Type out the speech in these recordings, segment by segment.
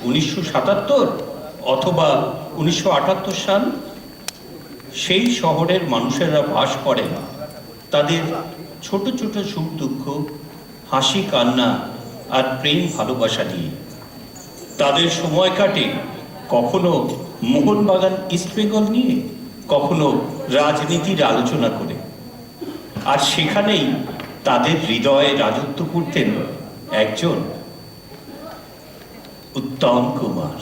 1977 অথবা 1978 সাল। সেই শহরের মানুষেরা বাস করেন তাদের ছোট ছোট সুখ দুঃখ, হাসি কান্না আর প্রেম ভালোবাসা নিয়ে। তাদের সময় কাটে কখনো মোহনবাগান ইস্টবেঙ্গল নিয়ে, কখনো রাজনীতির আলোচনা করে। আর সেখানেই তাদের হৃদয়ে রাজত্ব করতেন একজন উত্তম কুমার।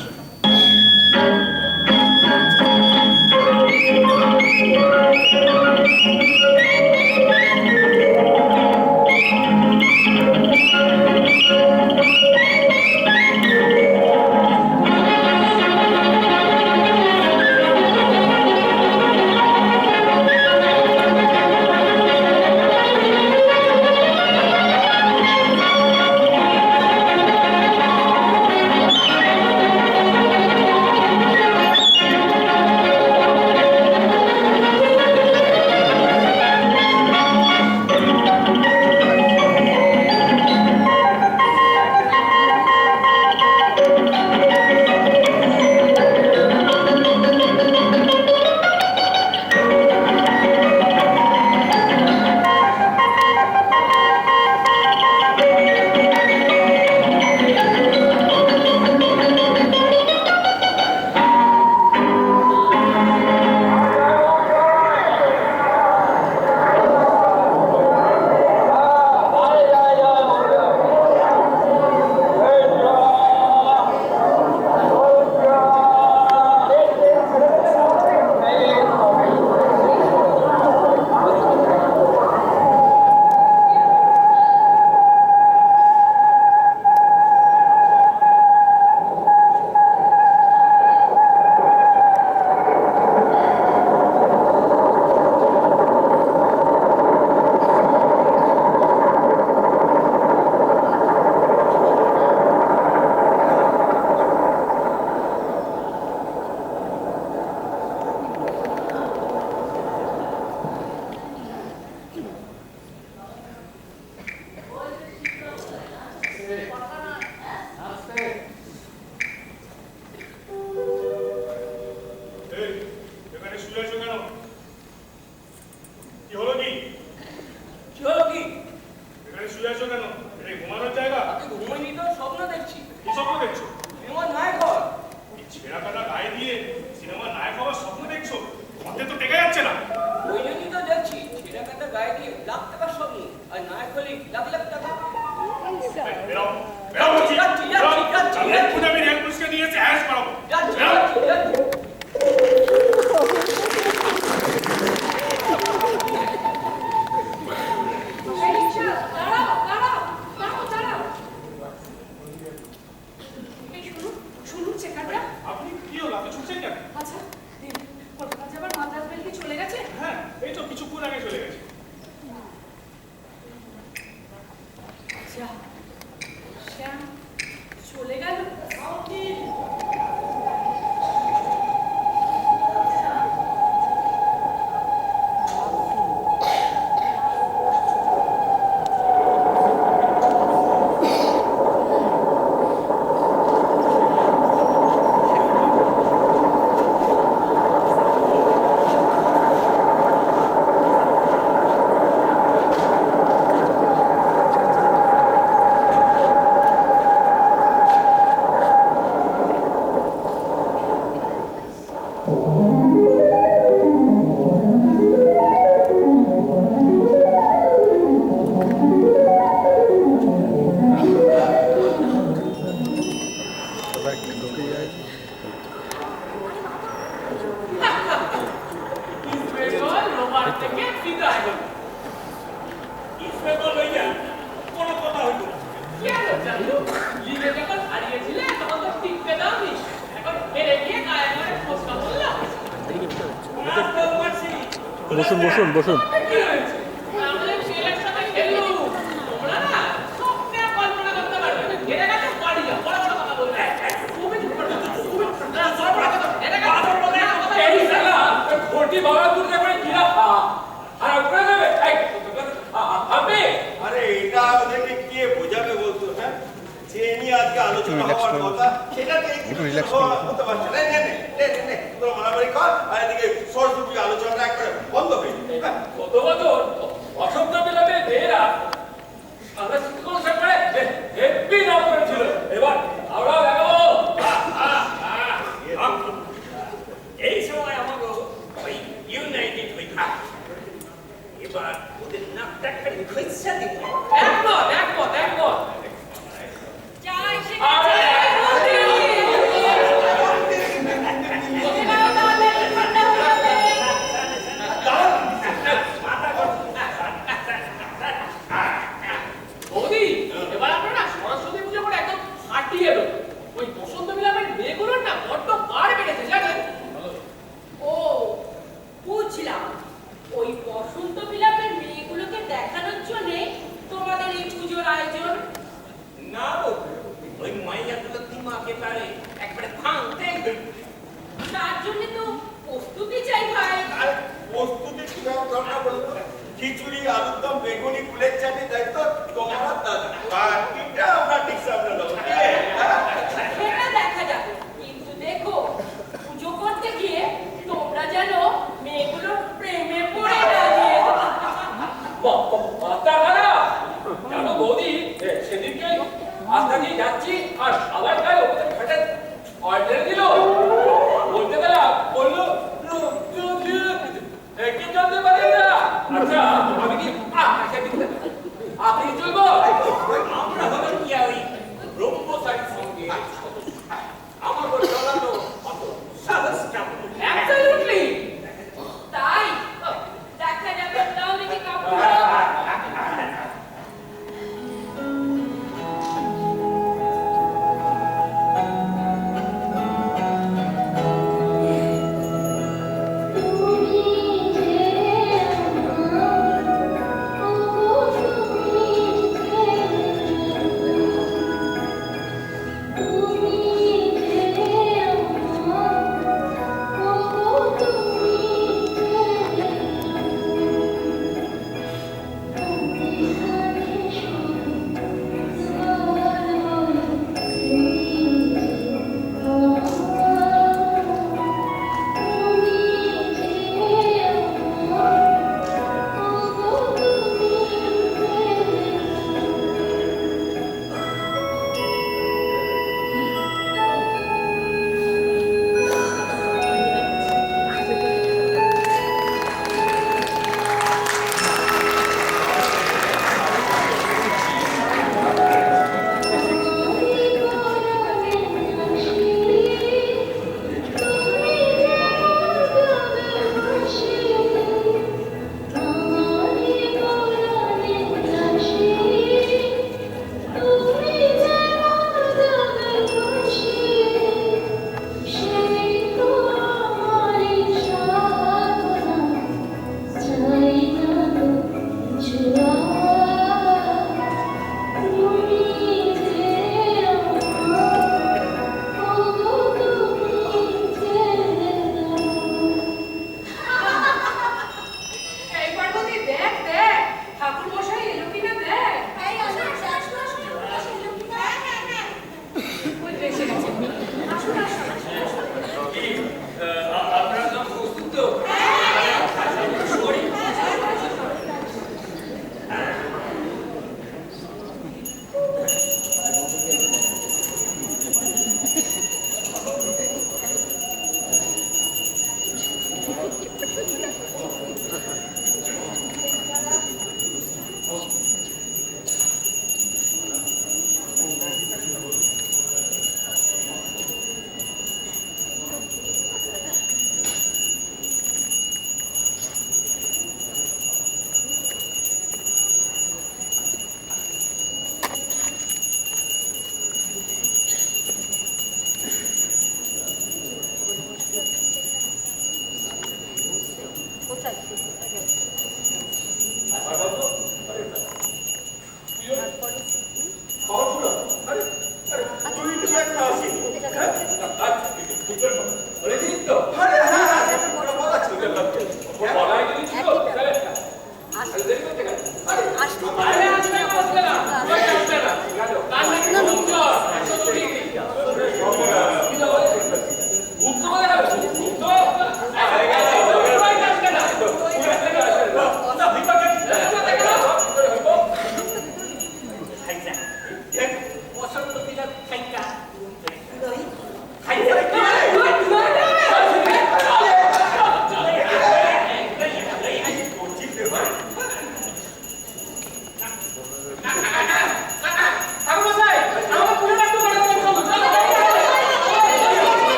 বসুন বসুন বসুন। আরে এটা ওদেরকে কে বোঝাবে বলতো? হ্যাঁ, যে নিয়ে আজকে আলোচনা হওয়ার কথা সেটা একটু relax হতে পারছে না। নে তোরা মারামারি কর আর এদিকে সরস্বতী আলোচনাটা একবারে বন্ধ হয়ে যাবে। কত বছর অসংখ্য বিলাপে মেয়েরা আমরা শিক্ষক সরকারে হেব্বি নাম করেছিল। এবার আমরা দেখাবো এই সময় আমাকে ওই ইউনাইটেড হয়ে থাকে। এবার ওদের নাকটা একটা খৈসা দিতে একমত চাই আরে, বৌদি এবার আপনারা সরস্বতী পুজো করে একদম ফাটিয়ে এলো। ওই বসন্ত বিলাপের মেয়েগুলোর না বড্ড বার বেড়েছে জানেন। ও বুঝলাম, ওই বসন্ত বিলাপের মেয়েগুলোকে দেখানোর জন্যে তোমাদের এই পুজোর আয়োজন। না ওই মাইয়াগুলো দিমাগে পারে একবারে ভাঙতে। তার জন্য তো প্রস্তুতি চাই ভাই। আর প্রস্তুতি কি দরকার বলতো? খিচুড়ি, আলুর দম, বেগুনি, ফুলের চাটনি দায়িত্ব তোমার আর দাদা। আর তিনটা আমরা ঠিক সামনে দেবো। সেটা দেখা যাবে, কিন্তু দেখো পুজো করতে গিয়ে তোমরা যেন মেয়েগুলোর প্রেমে পড়ে না গিয়ে। মাথা খারাপ জানো বৌদি, সেদিনকে আস্তা দিয়ে যাচ্ছি আর সবার গায়ে ওদের ফেটে অর্ডার দিল। বলতে গেলাম বললো কি জানতে পারি না। আচ্ছা আমি কি আপনি চলবো? আমরা হবেন কি ওই ব্রহ্মচারীর সঙ্গে আমার চলানো অত সাহস কেমন? অ্যাবসলিউটলি তাই। দেখা যাবে, তাও দেখি কাপড়।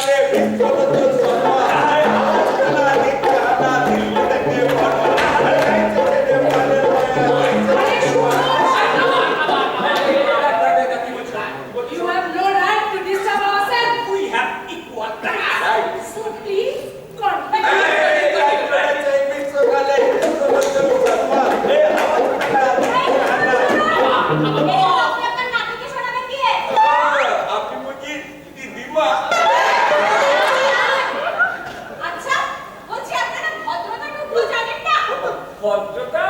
গ্রীষ্মকালে বিশ্বরঞ্জন শর্মা দিল্লি থেকে You have no right to disturb ourselves. We have equal rights. So please continue. বিশ্বকালে Biswaranjan Sharma আপনি আপনার নাতিকে শোনাবেন কি? আপনি বুঝি দিদিমা আচ্ছা, বলছি আপনারা ভদ্রতাটুকু জানেন না? ভদ্রতা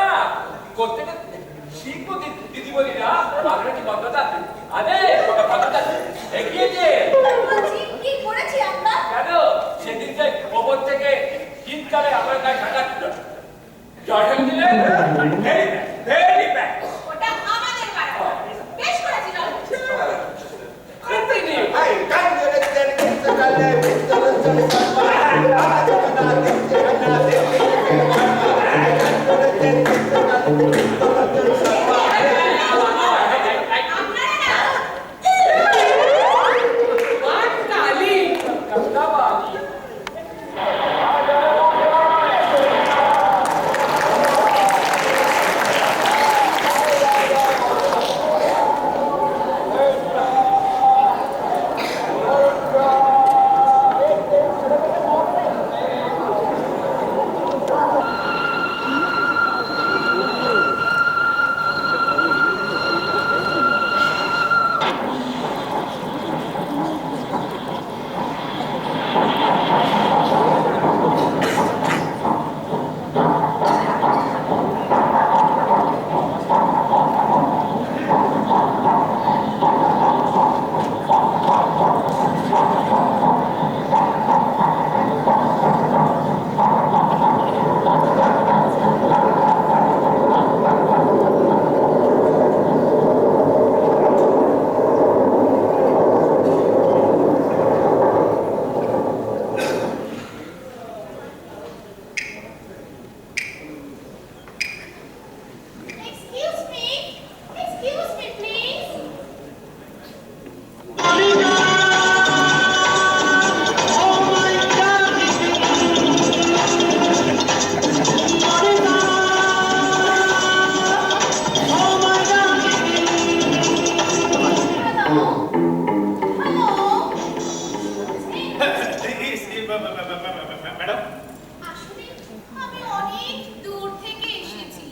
করতে শিখবো দিদি বলি না আপনারা কি ভদ্রতা আরে ভদ্রতা এগিয়েছে বলছি, কি করেছি আমরা? কেন সেদিন যে খবর থেকে শীতকালে আমার গায়ে ঠান্ডা জল দিলেন ভেরি ব্যাড ওটা আমাদের পাড়া। বেশ করেছিলাম। কন্টিনিউ বিশ্বকালে বিশ্বরঞ্জন আপনারা না কালি কামদাবালি Excuse me, please. ম্যাডাম আসলে আমি অনেক দূর থেকে এসেছি।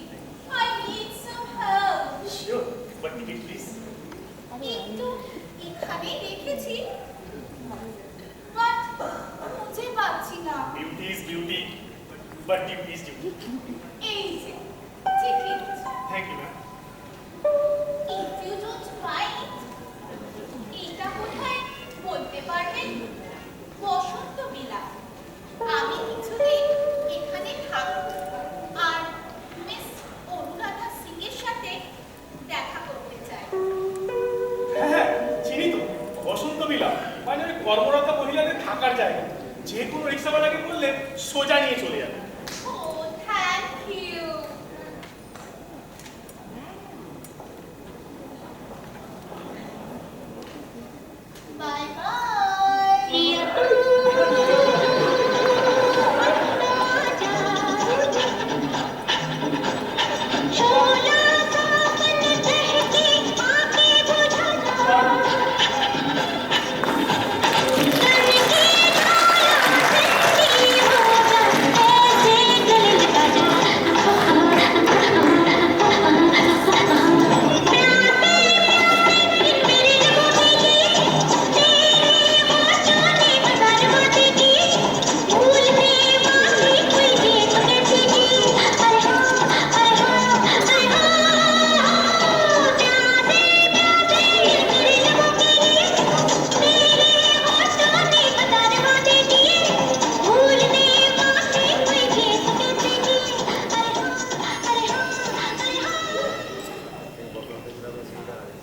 I need some help. Sure but ticket please কিন্তু এখানেই রেখেছি। বাট খুঁজে পাচ্ছি না। Beauty is beauty but duty is duty এই যে ticket. Thank you ma'am If you don't mind, এটা কোথায় বলতে পারবেন? বসন্ত বিলাস। আমি কিছুদিন এখানে থাকবো আর মিস অনুরাধা সিং এর সাথে দেখা করতে চাই। হ্যাঁ চিনি তো বসন্ত বিলাপ মানে ওই কর্মরত মহিলাদের থাকার জায়গা যে কোনো রিক্সাওয়ালাকে বললে সোজা নিয়ে চলে যাবে Oh, thank you. Bye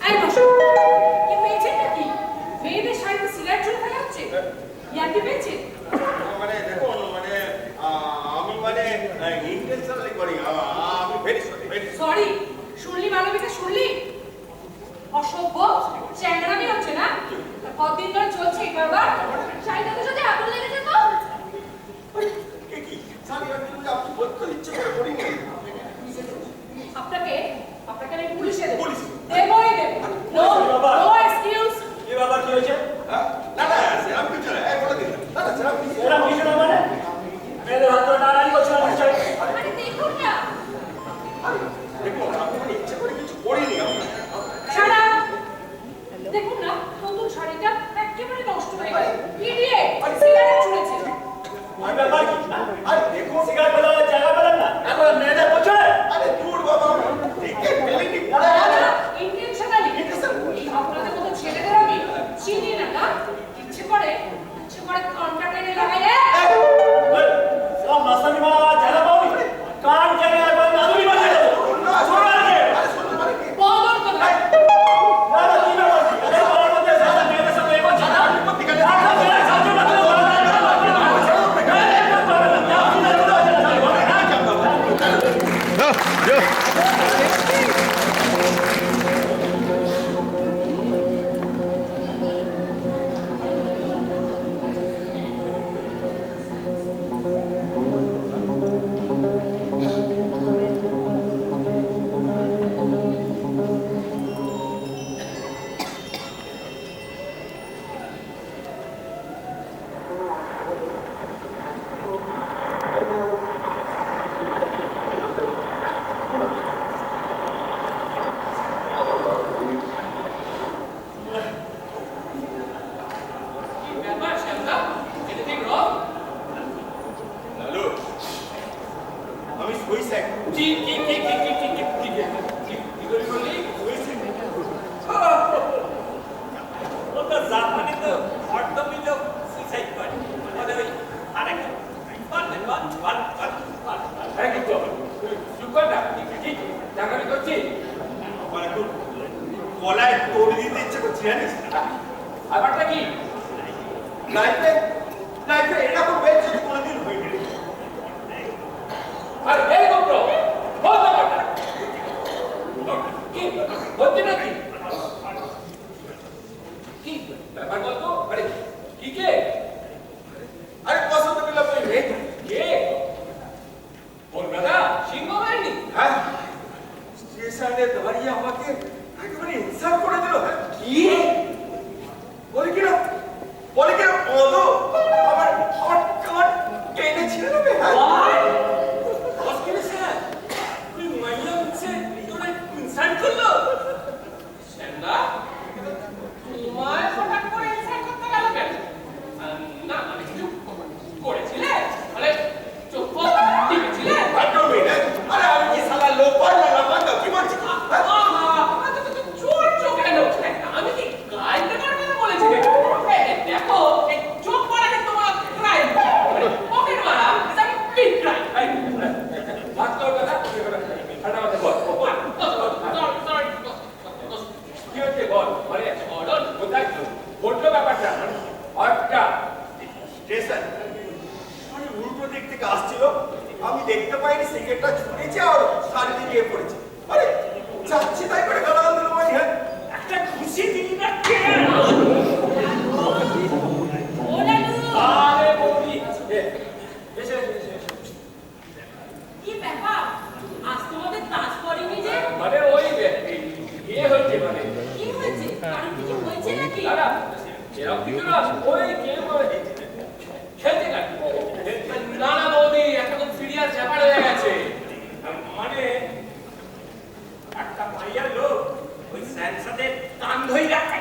এই বসো। কি পেয়েছেন নাকি? মেয়েদের শাড়িতে সিগারেট ঝুলে ফেলা হচ্ছে? ইয়ার্কি পেয়েছেন? মানে দেখুন মানে আমি মানে ইন্টেনশনালি করি আমি ভেরি সরি সরি, শুনলি মানবিকা, শুনলি? অসভ্য চ্যাংড়ামি হচ্ছে না? কতদিন ধরে চলছে এই কারবার? শাড়িটাতে জানিস ব্যাপারটা কি? লাইফে লাইফে এরকম বেঞ্চে কোনোদিন হয়নি। আর এই গোত্র বল ব্যাপারটা কি হচ্ছে নাকি? কি ব্যাপার বলতো? আরে কি কে? আরে বসন্ত বিলাপ রে। কে? কলকাতা সিংহ বাহিনী? হ্যাঁ, স্টেশনে দাঁড়িয়ে আমাকে একেবারে ইনসাল্ট করে দিল। কি? বলে কিনা পদ আমার আমার কাট টেনে ছিঁড়ে নেবে। What? বস কি স্যার? তুই মাইয়া মুছে তোরে ইনসাল্ট করলো? শ্যামদা তোমার হঠাৎ করে ইনসাল্ট করতে গেল কেন? না মানে কিছু করেছিলে? মানে চুপ টিকেছিলে? আরে আমি কি সালা লোক পারলাম না কি বলছি? চোর চোখ কেন? আমি কি গাইতে পারবে না বলেছি? দেখো এই চোখ পড়াকে তোমার ক্রাইম পকেট মারা এটা বিগ ক্রাইম। হাত তোর কথা ঠান্ডা মাথায় বল। কি হচ্ছে বল? মানে অর্ডার কোথায় ঘটলো ব্যাপারটা? হটটা স্টেশন মানে উল্টো দিক থেকে আসছিল, আমি দেখতে পাইনি সিগারেটটা ছুঁড়েছে আর শাড়িতে গিয়ে পড়েছে। আরে যাচ্ছি তাই করে গালাগাল দিল মানে। হ্যাঁ, একটা খুশি দিলি না কেন? আরে বৌদি এসে কি ব্যাপার? আজ তোমাদের তাজ পড়েনি যে? মানে ওই ইয়ে হচ্ছে মানে কি হয়েছে? কারণ কিছু হয়েছে নাকি? দাদা এরকম কিছু না ওই গেম খেলতে গেল। না না বৌদি একটা খুব সিরিয়াস ব্যাপার হয়ে গেছে। মানে একটা ভাইয়ার লোক ওই স্যারের সাথে কান ধরে রাখে।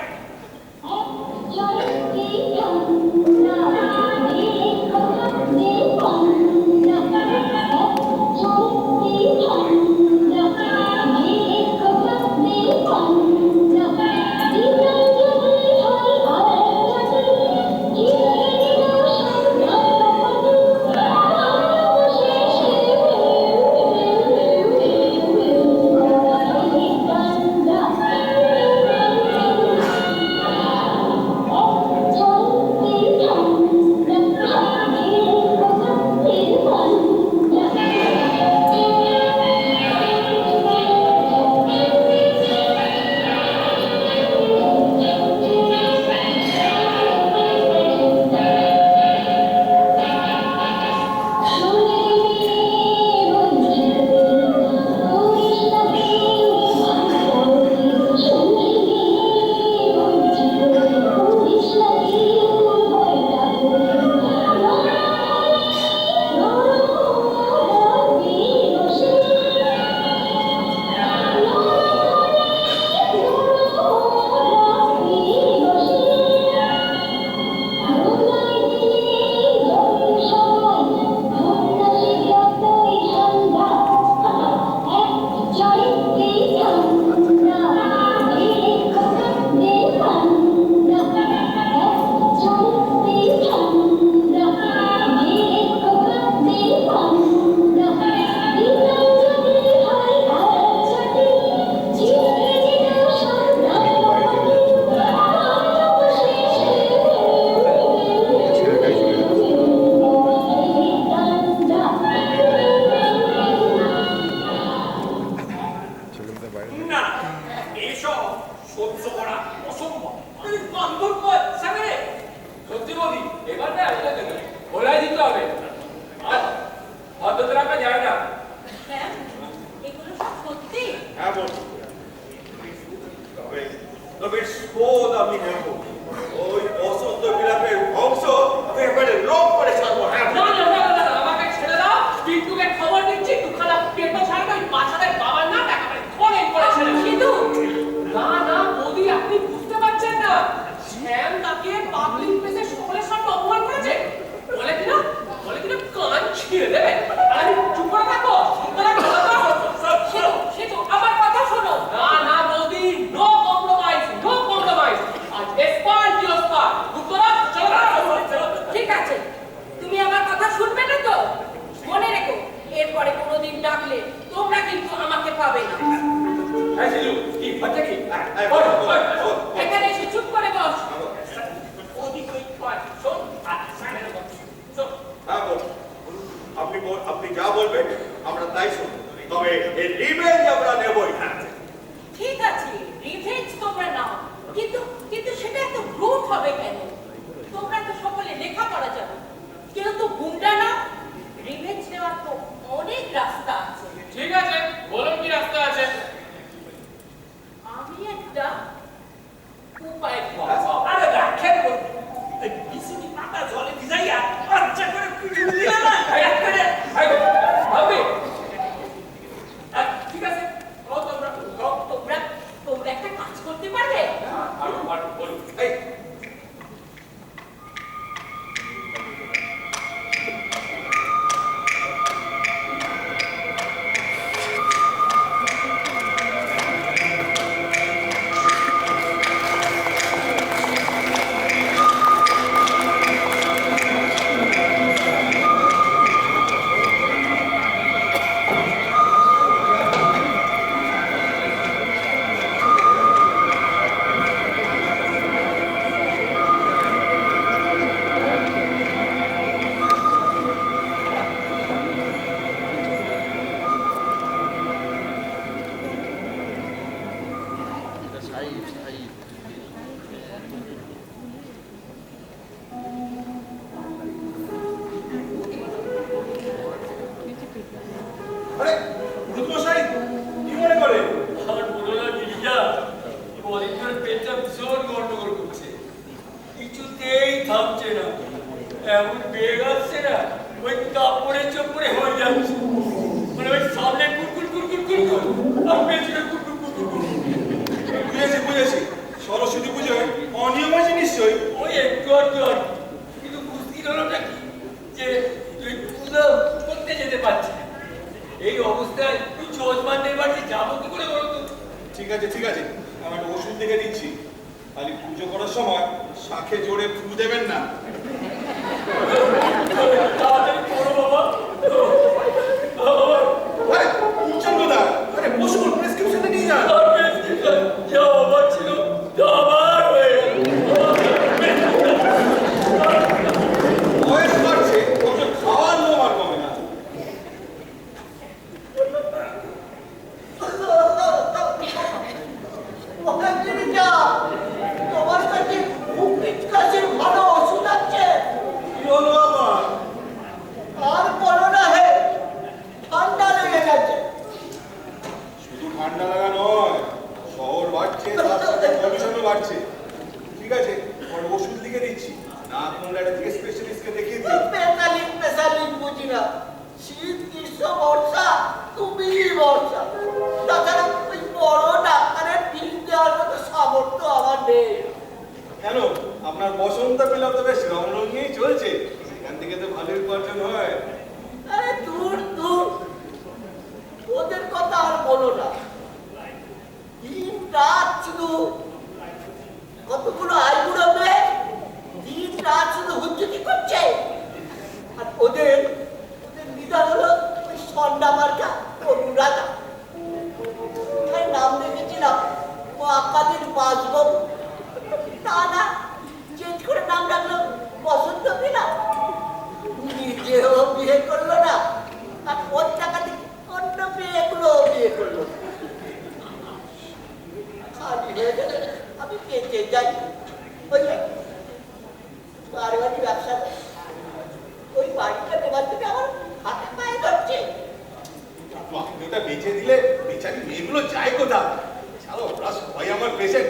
না এসব সহ্য করা অসম্ভব। আমি বান্ধব সামনে সত্যি বলি এবার না বলাই দিতে হবে। আর অন্তত রাখা যায় না। হ্যাঁ, এগুলো সব সত্যি? হ্যাঁ বলছি। তবে তবে শোধ আমি নেব। ওই বসন্ত বিলাপের বংশ আমি এবারে লোক করে ছাড়বো। হ্যাঁ না না না না আমাকে ছেড়ে দাও। টিটুকে খবর দিচ্ছি দুখানা পেটো ছাড়বে ওই বাচ্চাদের বাবার নাম একেবারে ফোনে করে ছেড়ে দাও। কিন্তু না না মোদি আপনি বুঝতে পারছেন না। শ্যাম তাকে পাবলিক প্লেসে সকলের সামনে অপমান করেছে। বলবে আমরা তাই শুনবো। তবে এই রিভেঞ্জ আমরা নেবই। হ্যাঁ ঠিক আছে, রিভেঞ্জ তোমরা নাও, কিন্তু কিন্তু সেটা এত ব্রুট হবে কেন? তোমরা তো সকলে লেখাপড়া জানো, কেউ তো গুন্ডা না। রিভেঞ্জ নেওয়ার তো অনেক রাস্তা আছে। ঠিক আছে, বলুন কি রাস্তা আছে? আমি একটা উপায় আরে রাখেন বলতে বিসিবি পাতা জলে ভিজাইয়া আচ্ছা করে পিটুনি দিলা না এক করে হবে। ঠিক আছে, তোমরা তোমরা তোমরা একটা কাজ করতে পারবে। আর বলুন। এই আরে রুদ্রমশাই কি মনে করে? আর বলো না দিদিটা, কদিন পেটটা ভীষণ গন্ডগোল করছে, কিছুতেই থামছে না, এমন বেগ আসছে না ওই কাপড়ে চোপড়ে হয়ে যাচ্ছে, মানে ওই সামনে কুরকুর কুরকুর কুরকুর আর পেছনে কুরকুর কুরকুর কুরকুর। বুঝেছি সরস্বতী পুজোয় অনিয়ম আছে নিশ্চয়ই। ওই একটু আধটু আর কি। কিন্তু মুশকিল হলোটা কি যে ওই পুজো করতে যেতে পারছি না। এই অবস্থায় ওই যজমানদের বাড়িতে যাবো কি করে বলো তো? ঠিক আছে আমি একটা ওষুধ লিখে দিচ্ছি, খালি পুজো করার সময় শাঁখে জোরে ফু দেবেন না। তাড়াতাড়ি করো বাবা। আরে চন্দ্রদা, আরে ওষুধ প্রেসক্রিপশনে নিয়ে যান। আর প্রেসক্রিপশন যা হবার ছিল তা আবার হয়ে গেল। বয়স বাড়ছে, ওষুধ খাওয়ার লোম আর কমে না। তোমার কাছে খুব কাছের ভালো ওষুধ আছে? কি হলো আবার? আর বলো না হে, ঠান্ডা লেগে গেছে। শুধু ঠান্ডা লাগা নয়, শহর বাড়ছে, পলিউশনও বাড়ছে। ঠিক আছে, পরে ওষুধ লিখে দিচ্ছি, না কমলে একটা থেকে স্পেশালিস্টকে দেখিয়ে দিই। পেশালিক বুঝি না। শীত, গ্রীষ্ম, বর্ষা, তুমি বর্ষা। তাছাড়া ওই বড় ডাক্তারের বিল দেওয়ার মতো সামর্থ্য আমার নেই। কেন আপনার বসন্ত বিলাপ তো বেশ রঙরঙিয়েই চলছে, সেখান থেকে তো ভালোই উপার্জন হয়। আরে দূর ওদের কথা আর বলো না। দিন রাত শুধু কতগুলো আইবুড়ো মেয়ে দিন রাত শুধু হুজ্জুতি করছে। আর ওদের নিদান হলো ওই সন্ধ্যা মার্কা অনুরাধা। নাম দেখেছিলাম মহাকালীর বাসবাবু, তা না চেঞ্জ করে নাম রাখলো বসন্ত বিনা। নিজেও বিয়ে করলো না, আর ওর টাকা দিয়ে অন্য মেয়েগুলো বিয়ে করলো। খালি হয়ে গেলে আমি বেঁচে যাই। ওই বাড়ি ব্যবসা, ওই বাড়িটা দেবার থেকে আমার হাতে পায়ে ধরছে। আপনি ওটা বেঁচে দিলে বেচারি মেয়েগুলো যায় কোথা? ছাড়ো, ওরা সবাই আমার পেশেন্ট।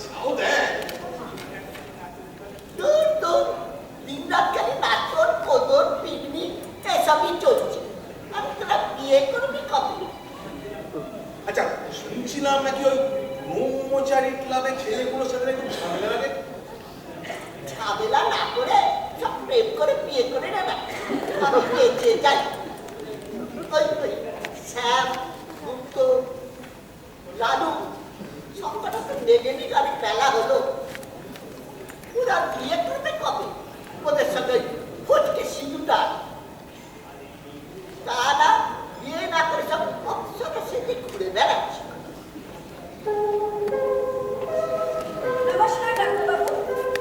ছাও দেখ, দিন রাত খালি নাচন কোদন পিকনিক এসবই চলছে। আমি তোরা বিয়ে করবি কবে? আচ্ছা শুনছিলাম নাকি ওই ব্রহ্মচারী ক্লাবে ছেলেগুলোর সাথে একটু ঝামেলা লাগে। ঝামেলা না করে সব প্রেম করে বিয়ে করে নেবে। আমি বেঁচে যাই। ওই শ্যাম, গুপ্ত, লালু সবকটা তো নেগেনি গাড়ি পেলা হলো। ওরা বিয়ে করবে কবে? ওদের সঙ্গে ফুটকে সিঁদুরটা তা না, বিয়ে না করে সব অপসরে সেদিকে ঘুরে বেড়াচ্ছে। নমস্কার ডাক্তারবাবু।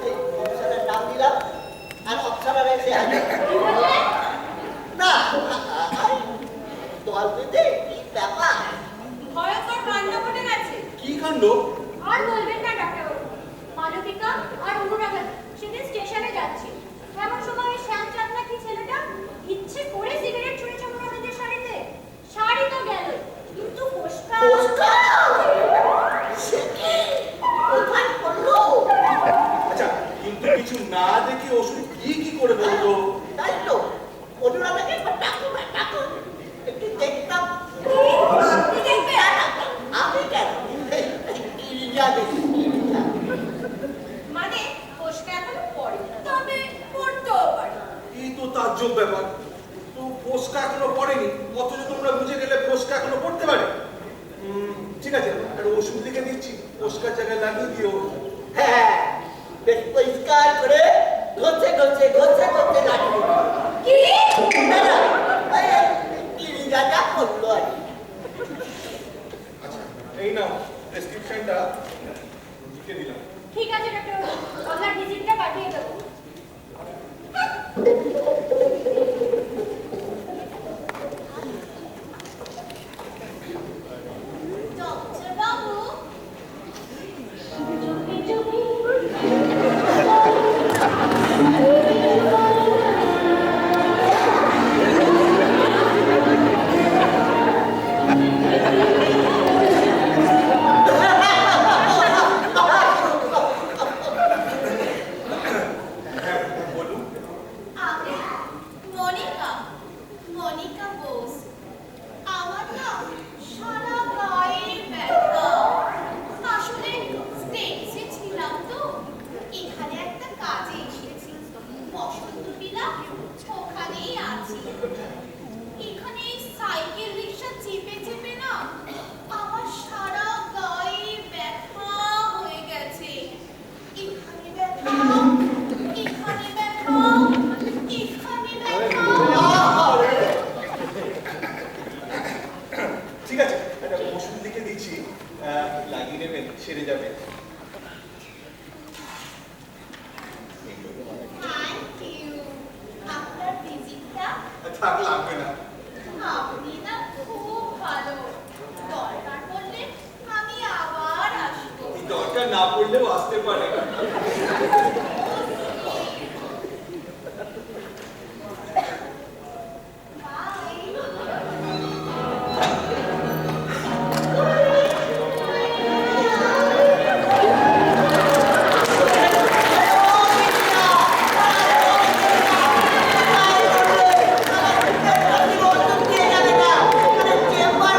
এই অপসরের নাম দিলাম আর অপসরা এসে না, বুঝে কি ব্যাপার? ভয়ঙ্কর কাণ্ড ঘটে গেছে। কি কাণ্ড? আর বলবেন না ডাক্তারবাবু, মালবিকা আর অনুরাধা সেদিন স্টেশনে যাচ্ছে, এমন সময় ওই শ্যামচাঁদ নাকি ছেলেটা ইচ্ছে করে সিগারেট ছুঁড়েছে অনুরাধাদের শাড়িতে। শাড়ি তো গেল, কিন্তু ফোসকা ফোসকা? সে কি? কোথায় পড়লো? আচ্ছা, কিন্তু কিছু না দেখে ওষুধ কি করে বলতো? তাই তো, অনুরাধাকে একবার ডাকো না, ডাকো। একটু দেখতাম। আপনি দেখবেন? আমি কেন? গিরিজা দেখি, গিরিজা। মানে ফোসকা এখনো পড়েনি, তবে পড়তেও পারে। এই তো তাজ্জব ব্যাপার। তো ফোসকা এখনো পড়েনি, অথচ তোমরা বুঝে গেলে ফোসকা এখনো পড়তে পারে। ঠিক আছে, আর ওষুধ লিখে দিচ্ছি, ফোসকার জায়গায় লাগিয়ে দিও। হ্যাঁ, বেশ পরিষ্কার করে ঘষে ঘষে ঘষে ঘষে লাগিয়ে দিও। কি? না, না, গিরিজা যা করলো আর কি। আচ্ছা, এই নাও প্রেসক্রিপশনটা লিখে দিলাম। ঠিক আছে ডাক্তারবাবু, আপনার ভিজিটটা পাঠিয়ে দেবো। ডক্টর বাবু, বলুন। আমি মনিকা, মনিকা বোস। আমার না সারা গায়ে ব্যথা। আসলে স্টেজে ছিলাম তো, এখানে একটা কাজে এসেছি। বসন্ত বিলাপ ওখানেই আছি। এখানে এই সাইকেল রিক্সা চেপে চেপে না আমার সারা গায়ে ব্যথা হয়ে গেছে। এখানে ব্যথা, এখানে ব্যথা, এখানে ব্যথা। ঠিক আছে, একটা ওষুধ লিখে দিচ্ছি, লাগিয়ে নেবেন, সেরে যাবে। Thank you. আপনার ভিজিটটা? থাক, লাগবে না। আপনি না খুব ভালো। দরকার পড়লে আমি আবার আসবো। দরকার না পড়লেও আসতে পারে। চেম্বার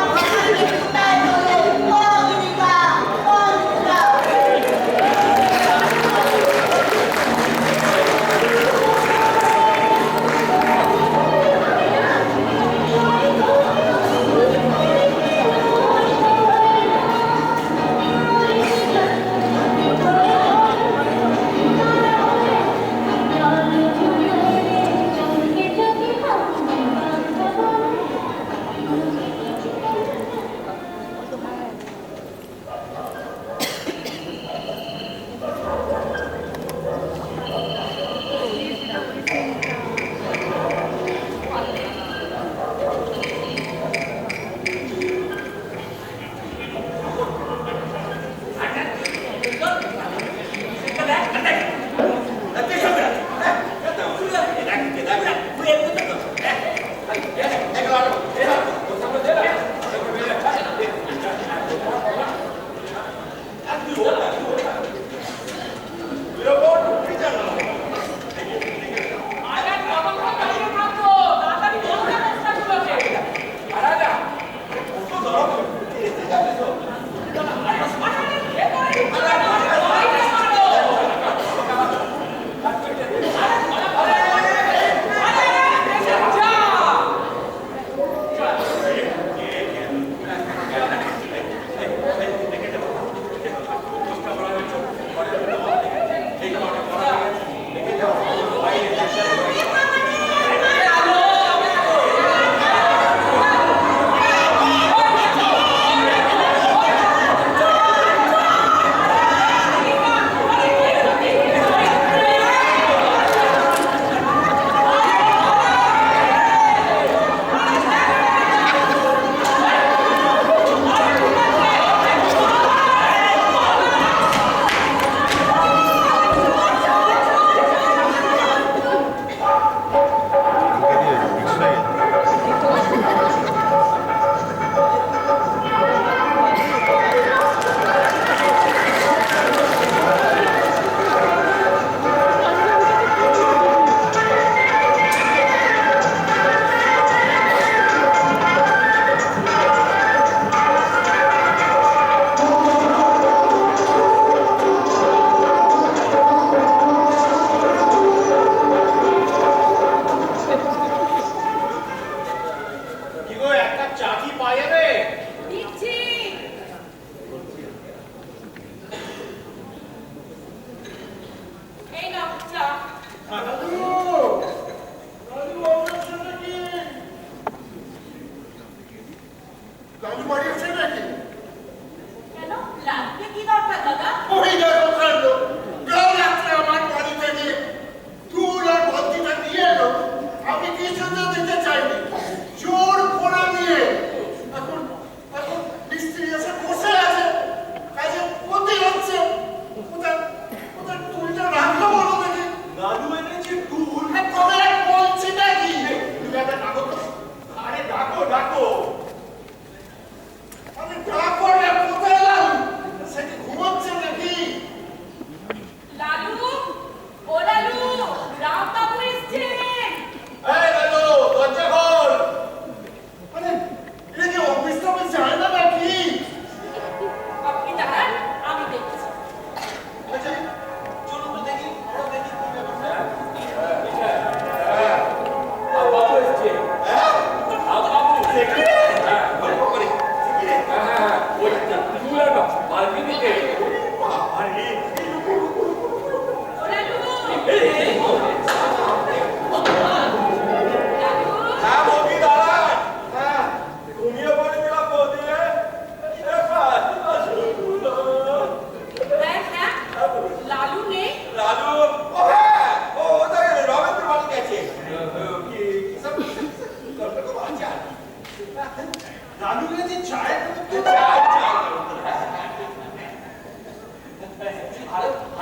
আলু ভেজে চায়ের মধ্যে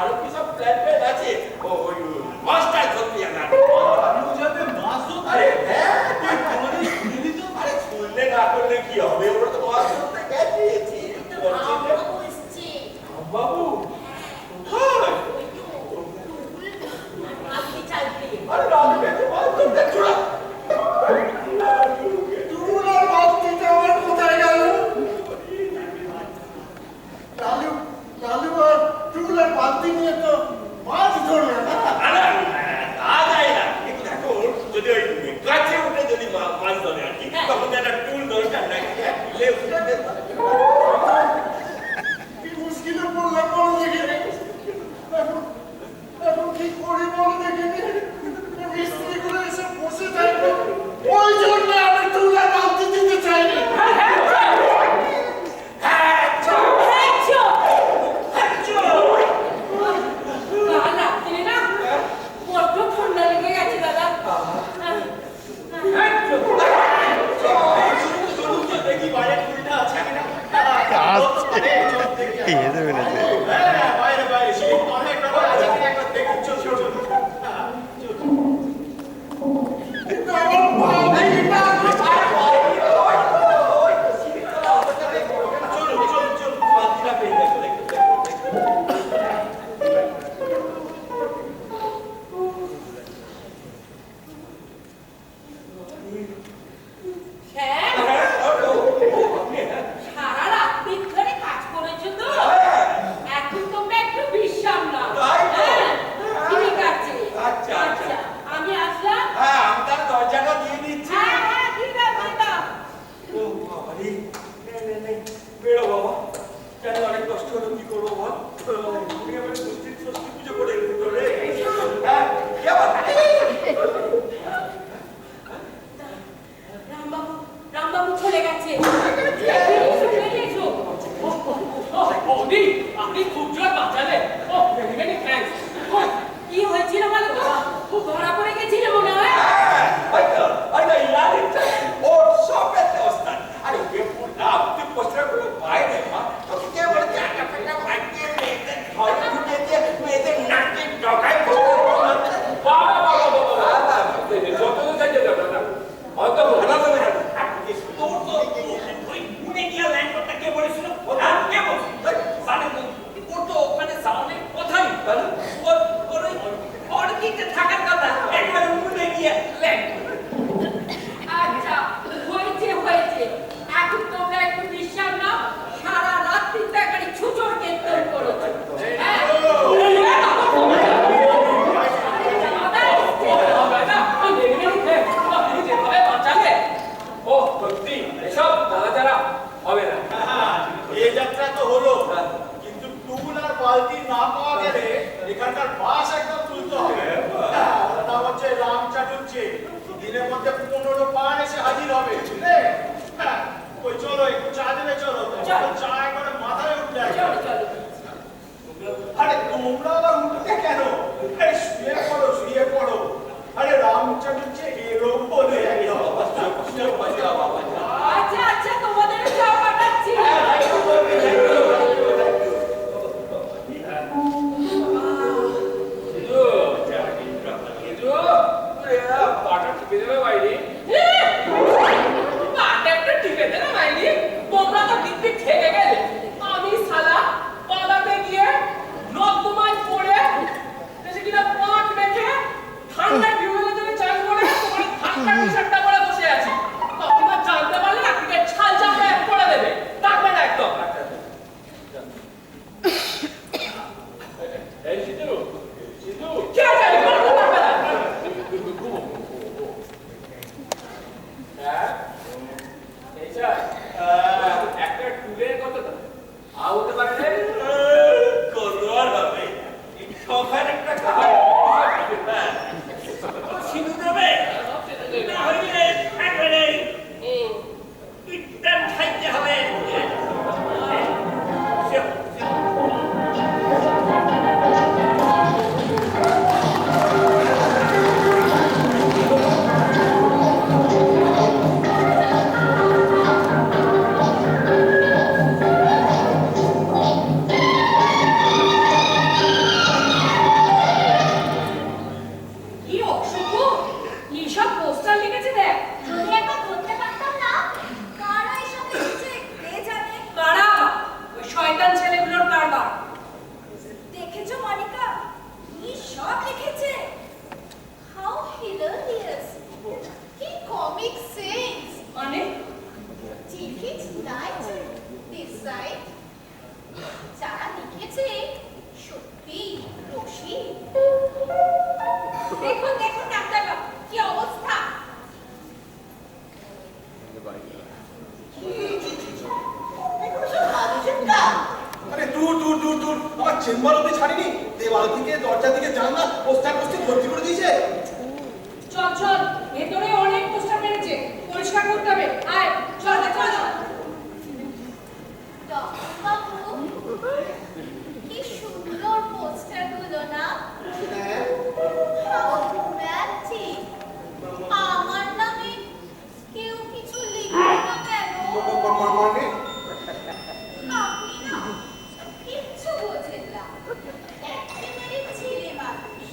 আরো কি সব প্ল্যান আছে? ওই মাছটাই ধরতে জানা। আলু যাবে মাছ ধরতে। আরে হ্যাঁ, তুই কোনোদিন শুনলি তো? আরে শুনলে না করলে কি হবে? ওরা তো মাছ ধরতে গেছে। রামবাবু এসছে। বাবু কোথায়? আপনি চাইতে আরে রাজু ভেজে মাছ ধরতে ছোড়া। তুই আর বালতিটা আমার কোথায় গেল? লালু আর টুল আর বালতি নিয়ে তো মাছ ধরবে না। তা যায় না। কিন্তু দেখো, যদি ওই গাছে উঠে যদি মাছ ধরে আর কি, তখন তো একটা টুল দরকার নাই। টুলে উঠে কি মুশকিলে পড়লাম বলো দেখিনি। এখন কি করি বলো দেখিনি। মিস্ত্রিগুলো এসে বসে থাকবে, ওই জন্য আমি টুল আর বালতি দিতে চাইনি। কাল রাত্রে না বড্ড ঠান্ডা লেগে গেছে দাদা। দেখি বাইরে টুলটা আছে কিনা। হ্যাঁ, বাইরে বাইরে সেই অনেক রকম আছে কিনা একবার দেখি। চল চল চল। কিন্তু আমার বালতিটা চলো চলো চলো, বালতিটা পেয়ে যাবো। হ্যাঁ, সারা রাত্রি ধরে কাজ করেছো তো? এখন তোমরা একটু বিশ্রাম নাও। তাই তো? হ্যাঁ, ঠিক আছে। আচ্ছা, আচ্ছা। আমি আসলাম। হ্যাঁ, আমি তার দরজাটা দিয়ে দিচ্ছি। হ্যাঁ হ্যাঁ, ঠিক আছে দাও। ও বাবারে, নে, বেরো বাবা। কেন অনেক কষ্ট হলো, কি করবো বল? তুমি আমার ষষ্ঠী পুজো করে এলো রে। হ্যাঁ, কি আবার? রামবাবু চলে গেছে। বেরিয়ে এসো। বৌদি, আপনি খুব জোর বাঁচালে। ও, মেনি মেনি থ্যাঙ্কস। কি হয়েছিল বলো তো? ধরা পড়ে গেছিল মনে হয়। হ্যাঁ, হয়তো ইয়ারিটা ওর সবেতে ওস্তাদ। আরে ওকে পুরা তুই পোস্টারগুলো বাইরে মা। তোকে কে বলেছে একটা ফেটা ভাগিয়ে মেয়েদের ঘরে ঢুকে দিয়ে মেয়েদের নাকে ডগায় পোস্টার বানাতে? বাবা বাবা বাবা, যত যাইতে যাবে না। হয়তো ভালো হবে না। তোর তো ওই উনি গিয়া লাইন করতে কে বলেছিল? হ্যাঁ, কে বলেছিল? মানে ওর তো ওখানে সামনে কথাই ওর কিতে থাকার কথা। একবার উঠে গিয়ে লেন। আচ্ছা, হয়েছে। এখন তোমরা একটু বিশ্রাম নাও। সারা রাত্রি তো একেবারে ছুচোর কীর্তন করেছো। হ্যাঁ? হবে না, মেনি মেনি থ্যাঙ্কস। আপনি যেভাবে বাঁচালে, ও সত্যি এসব দাদা যারা হবে না। এই যাত্রা তো হলো, কিন্তু টুল আর বালতি না পাওয়া গেলে এখানকার বাস একদম তুলতে হবে। ওটা হচ্ছে রামচাটুর্যে, দিনের মধ্যে 15 পান এসে হাজির হবে, বুঝলে? হ্যাঁ, ওই চলো একটু চা দেবে, চলো। চলো। চা একবারে মাথায় উঠলে চলো চলো। আরে তোমরা আবার উঠবে কেন? এই শুয়ে পড়ো। আরে রামচাটুর্যে এলো বলে একদম। আচ্ছা, তোমাদের চা পাঠাচ্ছি। পাটা টিপে দেবে বাইরে। পাটা একটা টিপে দেবে বাইরে। তোমরা তো দিব্যি ঠেকে গেলে। আমি শালা পালাতে গিয়ে নর্দমায় পড়ে এসে কিনা পাট মেখে ঠান্ডা ভিউয়ের জন্য চান করে তোমার ঠান্ডা টি-শার্টটা পরে বসে আছি। তোমরা জানতে পারলে আপনি ছাল চামড়া এক করে দেবে। থাকবে না একদম। এই সিধু, কি আছে? সব পোস্টার লিখেছে দেখ। যদি একবার ধরতে পারতাম না কারা এসব লিখেছে কে জানে। কারা? ওই শয়তান ছেলেগুলোর কারবার। দেখেছো মনিকা কি সব লিখেছে। হাউ হিলারিয়াস, কি কমিক সেন্স। মানে Take it right, this side. যারা লিখেছে সত্যি রসিক। দেখুন দেখুন ডাক্তারবাবু কি অবস্থা। এগুলো সব মানুষের কাজ। আরে দূর দূর দূর দূর, আমার চেম্বার অব্দি ছাড়িনি, দেওয়াল থেকে দরজা থেকে জানলা পোস্টার ভর্তি করে দিয়েছে। চল চল, ভেতরে অনেক পোস্টার মেরেছে, পরিষ্কার করতে হবে। আয় চল চল। বাবু কি সুন্দর পোস্টারগুলো না। How romantic. আমার নামে কেউ কিছু লিখবে না কেন? মানে আপনি না কিচ্ছু বোঝেন না, একেবারে ছেলে মানুষ।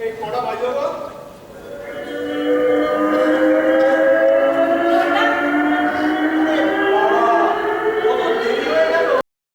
এই কটা বাজে গো